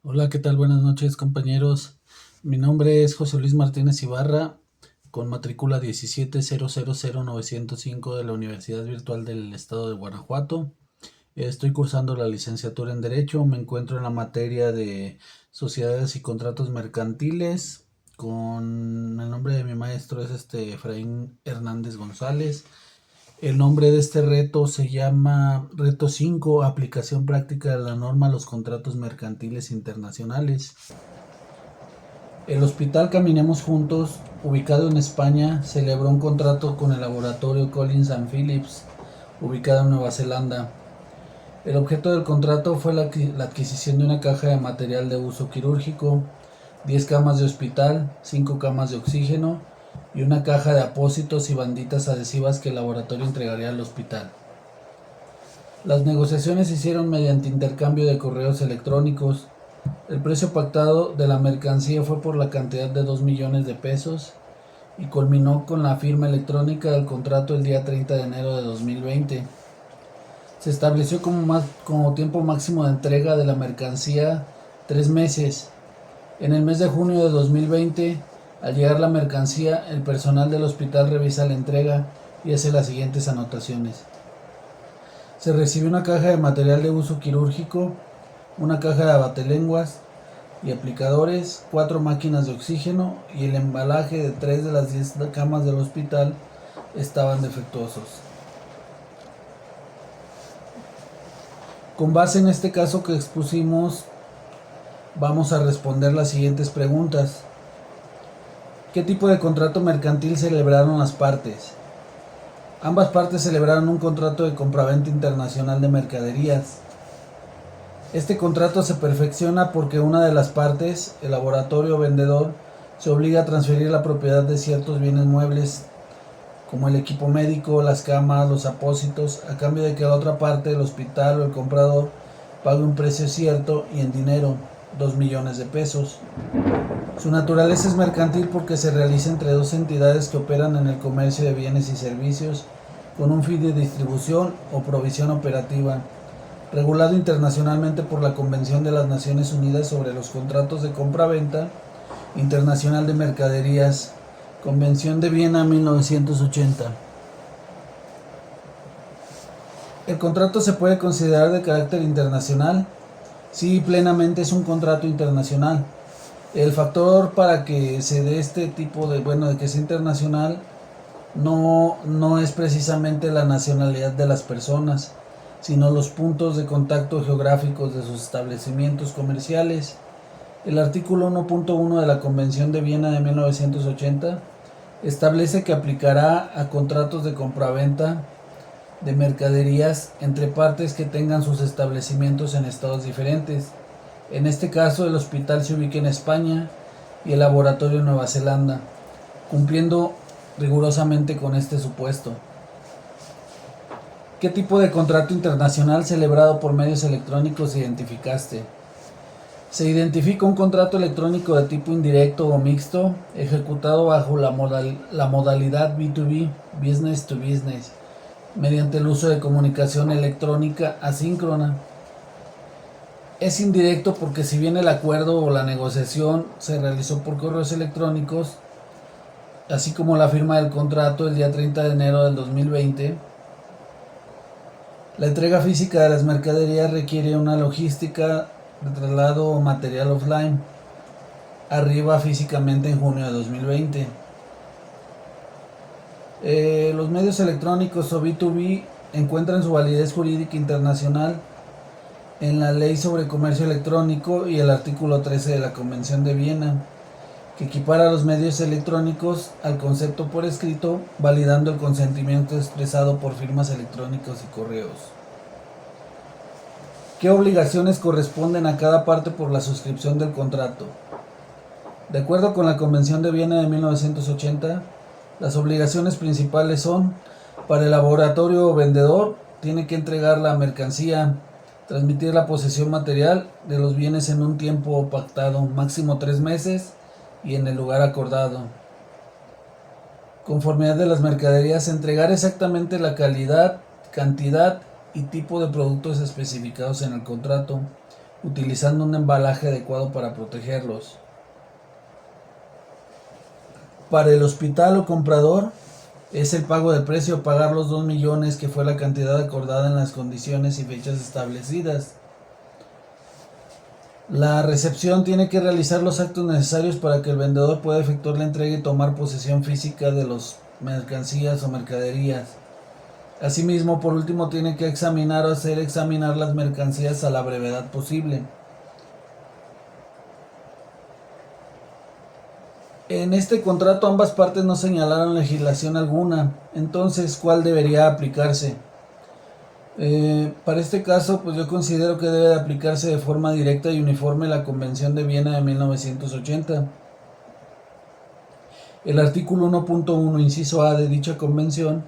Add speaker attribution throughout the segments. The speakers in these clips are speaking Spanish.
Speaker 1: Hola, ¿qué tal? Buenas noches, compañeros. Mi nombre es José Luis Martínez Ibarra, con matrícula 1700905 de la Universidad Virtual del Estado de Guanajuato. Estoy cursando la licenciatura en Derecho. Me encuentro en la materia de sociedades y contratos mercantiles. Con el nombre de mi maestro es Efraín Hernández González. El nombre de este reto se llama Reto 5, aplicación práctica de la norma a los contratos mercantiles internacionales. El Hospital Caminemos Juntos, ubicado en España, celebró un contrato con el laboratorio Collins and Phillips, ubicado en Nueva Zelanda. El objeto del contrato fue la adquisición de una caja de material de uso quirúrgico, 10 camas de hospital, 5 camas de oxígeno y una caja de apósitos y banditas adhesivas que el laboratorio entregaría al hospital. Las negociaciones se hicieron mediante intercambio de correos electrónicos. El precio pactado de la mercancía fue por la cantidad de 2 millones de pesos y culminó con la firma electrónica del contrato el día 30 de enero de 2020. Se estableció como tiempo máximo de entrega de la mercancía 3 meses. En el mes de junio de 2020, al llegar la mercancía, el personal del hospital revisa la entrega y hace las siguientes anotaciones. Se recibió una caja de material de uso quirúrgico, una caja de abatelenguas y aplicadores, 4 máquinas de oxígeno y el embalaje de 3 de las 10 camas del hospital estaban defectuosos. Con base en este caso que expusimos, vamos a responder las siguientes preguntas. ¿Qué tipo de contrato mercantil celebraron las partes? Ambas partes celebraron un contrato de compraventa internacional de mercaderías. Este contrato se perfecciona porque una de las partes, el laboratorio o vendedor, se obliga a transferir la propiedad de ciertos bienes muebles, como el equipo médico, las camas, los apósitos, a cambio de que la otra parte, el hospital o el comprador, pague un precio cierto y en dinero, 2 millones de pesos. Su naturaleza es mercantil porque se realiza entre dos entidades que operan en el comercio de bienes y servicios con un fin de distribución o provisión operativa, regulado internacionalmente por la Convención de las Naciones Unidas sobre los Contratos de Compra-Venta Internacional de Mercaderías, Convención de Viena 1980. ¿El contrato se puede considerar de carácter internacional? Sí, plenamente es un contrato internacional. El factor para que se dé este tipo de que sea internacional, no es precisamente la nacionalidad de las personas, sino los puntos de contacto geográficos de sus establecimientos comerciales. El artículo 1.1 de la Convención de Viena de 1980 establece que aplicará a contratos de compraventa de mercaderías entre partes que tengan sus establecimientos en estados diferentes. En este caso, el hospital se ubica en España y el laboratorio en Nueva Zelanda, cumpliendo rigurosamente con este supuesto. ¿Qué tipo de contrato internacional celebrado por medios electrónicos identificaste? Se identifica un contrato electrónico de tipo indirecto o mixto, ejecutado bajo la modalidad B2B, Business to Business, mediante el uso de comunicación electrónica asíncrona. Es indirecto porque si bien el acuerdo o la negociación se realizó por correos electrónicos, así como la firma del contrato el día 30 de enero del 2020, la entrega física de las mercaderías requiere una logística de traslado o material offline, arriba físicamente en junio de 2020. Los medios electrónicos o B2B encuentran su validez jurídica internacional en la Ley sobre Comercio Electrónico y el artículo 13 de la Convención de Viena, que equipara los medios electrónicos al concepto por escrito, validando el consentimiento expresado por firmas electrónicas y correos. ¿Qué obligaciones corresponden a cada parte por la suscripción del contrato? De acuerdo con la Convención de Viena de 1980, las obligaciones principales son: para el laboratorio o vendedor, tiene que entregar la mercancía, transmitir la posesión material de los bienes en un tiempo pactado, máximo 3 meses, y en el lugar acordado. Conformidad de las mercaderías, entregar exactamente la calidad, cantidad y tipo de productos especificados en el contrato, utilizando un embalaje adecuado para protegerlos. Para el hospital o comprador, es el pago del precio, pagar los 2 millones, que fue la cantidad acordada en las condiciones y fechas establecidas. La recepción tiene que realizar los actos necesarios para que el vendedor pueda efectuar la entrega y tomar posesión física de las mercancías o mercaderías. Asimismo, por último, tiene que examinar o hacer examinar las mercancías a la brevedad posible. En este contrato ambas partes no señalaron legislación alguna, entonces ¿cuál debería aplicarse? Para este caso, pues yo considero que debe de aplicarse de forma directa y uniforme la Convención de Viena de 1980. El artículo 1.1, inciso A de dicha convención,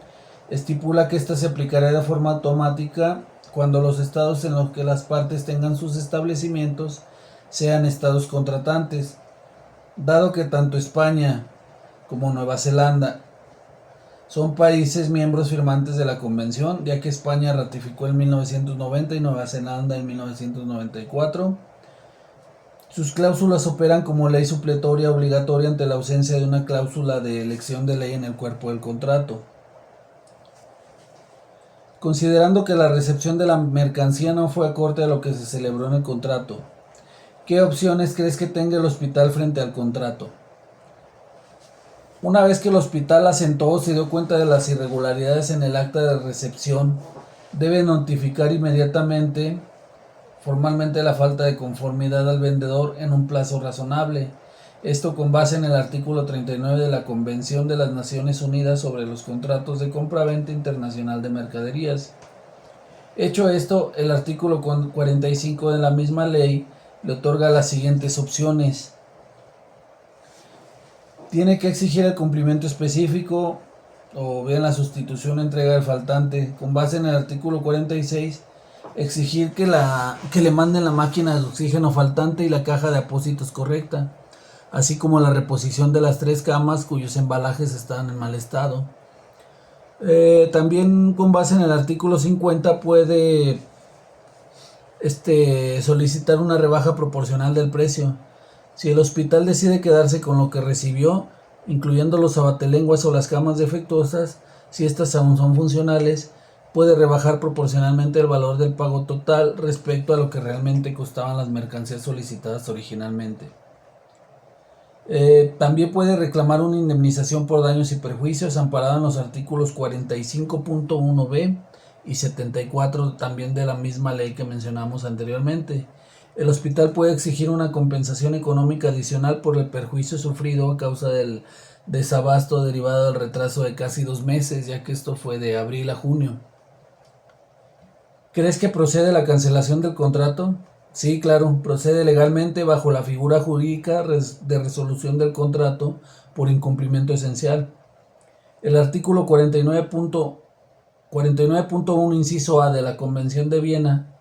Speaker 1: estipula que ésta se aplicará de forma automática cuando los estados en los que las partes tengan sus establecimientos sean estados contratantes. Dado que tanto España como Nueva Zelanda son países miembros firmantes de la Convención, ya que España ratificó en 1990 y Nueva Zelanda en 1994, sus cláusulas operan como ley supletoria obligatoria ante la ausencia de una cláusula de elección de ley en el cuerpo del contrato. Considerando que la recepción de la mercancía no fue acorde a lo que se celebró en el contrato, ¿qué opciones crees que tenga el hospital frente al contrato? Una vez que el hospital asentó o se dio cuenta de las irregularidades en el acta de recepción, debe notificar inmediatamente formalmente la falta de conformidad al vendedor en un plazo razonable. Esto con base en el artículo 39 de la Convención de las Naciones Unidas sobre los contratos de compraventa internacional de mercaderías. Hecho esto, el artículo 45 de la misma ley le otorga las siguientes opciones. Tiene que exigir el cumplimiento específico o bien la sustitución o entrega del faltante. Con base en el artículo 46, exigir que le manden la máquina de oxígeno faltante y la caja de apósitos correcta, así como la reposición de las 3 camas cuyos embalajes están en mal estado. También con base en el artículo 50 puede solicitar una rebaja proporcional del precio. Si el hospital decide quedarse con lo que recibió, incluyendo los abatelenguas o las camas defectuosas, si estas aún son funcionales, puede rebajar proporcionalmente el valor del pago total respecto a lo que realmente costaban las mercancías solicitadas originalmente. También puede reclamar una indemnización por daños y perjuicios amparada en los artículos 45.1b y 74 también de la misma ley que mencionamos anteriormente. El hospital puede exigir una compensación económica adicional por el perjuicio sufrido a causa del desabasto derivado del retraso de casi 2 meses, ya que esto fue de abril a junio. ¿Crees que procede la cancelación del contrato? Sí, claro, procede legalmente bajo la figura jurídica de resolución del contrato por incumplimiento esencial. El artículo 49.1 inciso A de la Convención de Viena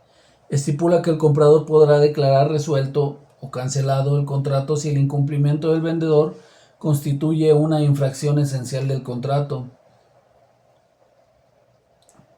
Speaker 1: estipula que el comprador podrá declarar resuelto o cancelado el contrato si el incumplimiento del vendedor constituye una infracción esencial del contrato.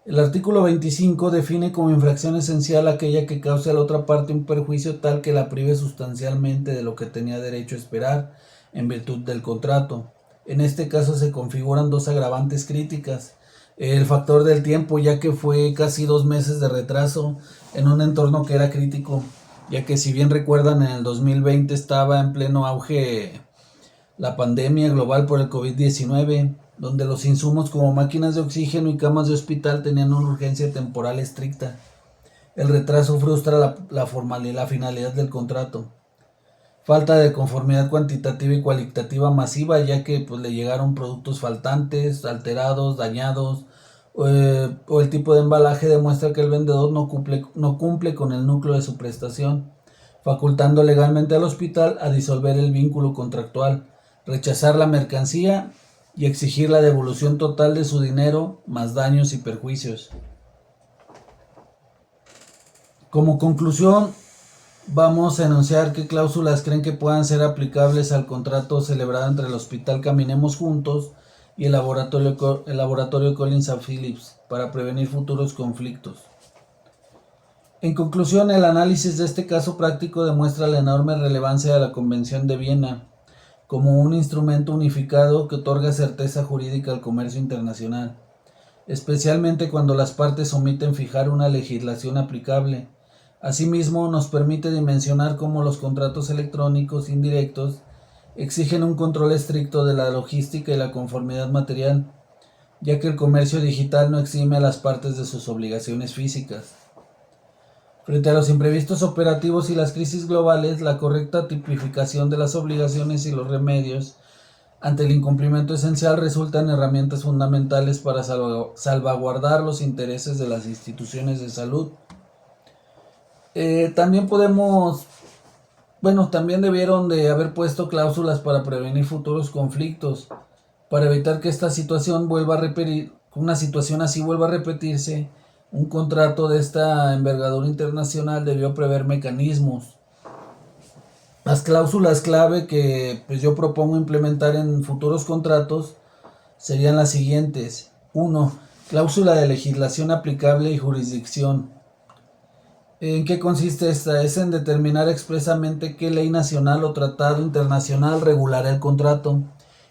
Speaker 1: El artículo 25 define como infracción esencial aquella que cause a la otra parte un perjuicio tal que la prive sustancialmente de lo que tenía derecho a esperar en virtud del contrato. En este caso se configuran 2 agravantes críticas. El factor del tiempo, ya que fue casi 2 meses de retraso en un entorno que era crítico, ya que si bien recuerdan en el 2020 estaba en pleno auge la pandemia global por el COVID-19, donde los insumos como máquinas de oxígeno y camas de hospital tenían una urgencia temporal estricta. El retraso frustra la finalidad del contrato. Falta de conformidad cuantitativa y cualitativa masiva, ya que le llegaron productos faltantes, alterados, dañados, o el tipo de embalaje demuestra que el vendedor no cumple con el núcleo de su prestación, facultando legalmente al hospital a disolver el vínculo contractual, rechazar la mercancía y exigir la devolución total de su dinero más daños y perjuicios. Como conclusión, vamos a enunciar qué cláusulas creen que puedan ser aplicables al contrato celebrado entre el Hospital Caminemos Juntos y el laboratorio Collins & Phillips para prevenir futuros conflictos. En conclusión, el análisis de este caso práctico demuestra la enorme relevancia de la Convención de Viena como un instrumento unificado que otorga certeza jurídica al comercio internacional, especialmente cuando las partes omiten fijar una legislación aplicable. Asimismo, nos permite dimensionar cómo los contratos electrónicos indirectos exigen un control estricto de la logística y la conformidad material, ya que el comercio digital no exime a las partes de sus obligaciones físicas. Frente a los imprevistos operativos y las crisis globales, la correcta tipificación de las obligaciones y los remedios ante el incumplimiento esencial resultan herramientas fundamentales para salvaguardar los intereses de las instituciones de salud. También debieron de haber puesto cláusulas para prevenir futuros conflictos, para evitar que una situación así vuelva a repetirse. Un contrato de esta envergadura internacional debió prever mecanismos. Las cláusulas clave que yo propongo implementar en futuros contratos serían las siguientes. 1. Cláusula de legislación aplicable y jurisdicción. ¿En qué consiste esta? Es en determinar expresamente qué ley nacional o tratado internacional regulará el contrato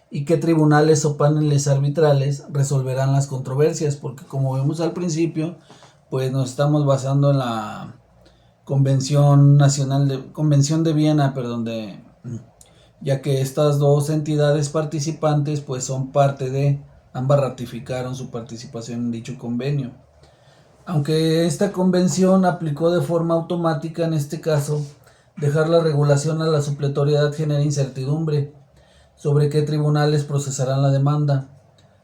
Speaker 1: y qué tribunales o paneles arbitrales resolverán las controversias, porque como vimos al principio, pues nos estamos basando en la Convención de Viena, ya que estas dos entidades participantes pues son parte de, ambas ratificaron su participación en dicho convenio. Aunque esta convención aplicó de forma automática en este caso, dejar la regulación a la supletoriedad genera incertidumbre sobre qué tribunales procesarán la demanda.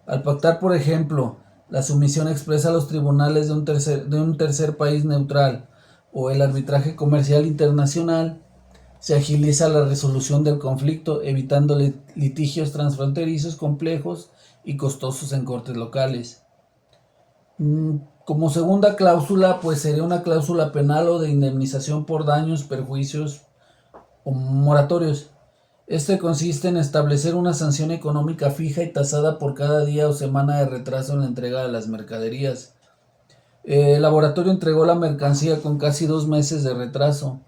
Speaker 1: Al pactar, por ejemplo, la sumisión expresa a los tribunales de un tercer país neutral o el arbitraje comercial internacional, se agiliza la resolución del conflicto, evitando litigios transfronterizos complejos y costosos en cortes locales. Como segunda cláusula, pues sería una cláusula penal o de indemnización por daños, perjuicios o moratorios. Este consiste en establecer una sanción económica fija y tasada por cada día o semana de retraso en la entrega de las mercaderías. El laboratorio entregó la mercancía con casi 2 meses de retraso.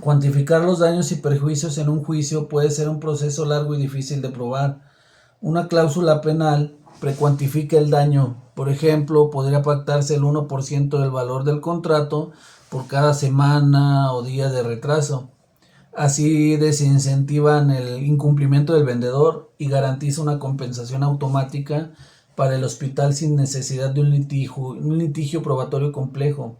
Speaker 1: Cuantificar los daños y perjuicios en un juicio puede ser un proceso largo y difícil de probar. Una cláusula penal precuantifica el daño. Por ejemplo, podría pactarse el 1% del valor del contrato por cada semana o día de retraso. Así desincentivan el incumplimiento del vendedor y garantiza una compensación automática para el hospital sin necesidad de un litigio probatorio complejo.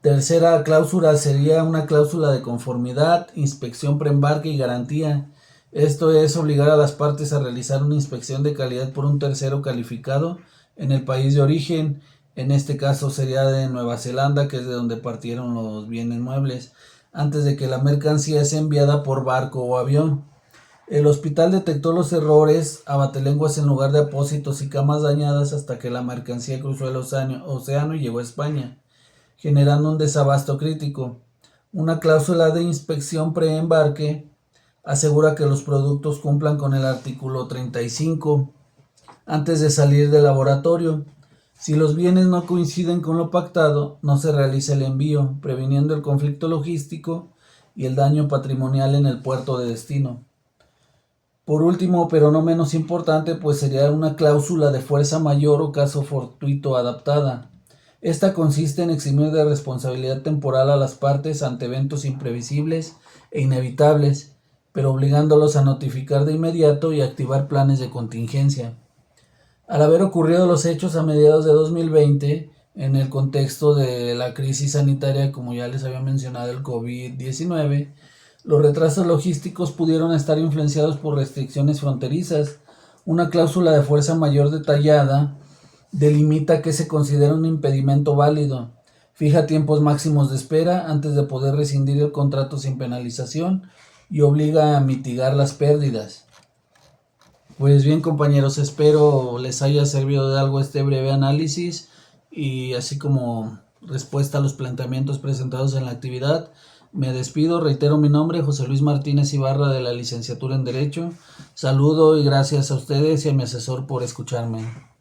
Speaker 1: Tercera cláusula sería una cláusula de conformidad, inspección preembarque y garantía. Esto es obligar a las partes a realizar una inspección de calidad por un tercero calificado en el país de origen. En este caso sería de Nueva Zelanda, que es de donde partieron los bienes muebles, antes de que la mercancía sea enviada por barco o avión. El hospital detectó los errores, abatelenguas en lugar de apósitos y camas dañadas hasta que la mercancía cruzó el océano y llegó a España, generando un desabasto crítico. Una cláusula de inspección preembarque asegura que los productos cumplan con el artículo 35 antes de salir del laboratorio. Si los bienes no coinciden con lo pactado, no se realiza el envío, previniendo el conflicto logístico y el daño patrimonial en el puerto de destino. Por último, pero no menos importante, pues sería una cláusula de fuerza mayor o caso fortuito adaptada. Esta consiste en eximir de responsabilidad temporal a las partes ante eventos imprevisibles e inevitables, pero obligándolos a notificar de inmediato y activar planes de contingencia. Al haber ocurrido los hechos a mediados de 2020, en el contexto de la crisis sanitaria, como ya les había mencionado, el COVID-19, los retrasos logísticos pudieron estar influenciados por restricciones fronterizas. Una cláusula de fuerza mayor detallada delimita qué se considera un impedimento válido, fija tiempos máximos de espera antes de poder rescindir el contrato sin penalización y obliga a mitigar las pérdidas. Pues bien, compañeros, espero les haya servido de algo este breve análisis y así como respuesta a los planteamientos presentados en la actividad. Me despido, reitero mi nombre, José Luis Martínez Ibarra, de la licenciatura en Derecho. Saludo y gracias a ustedes y a mi asesor por escucharme.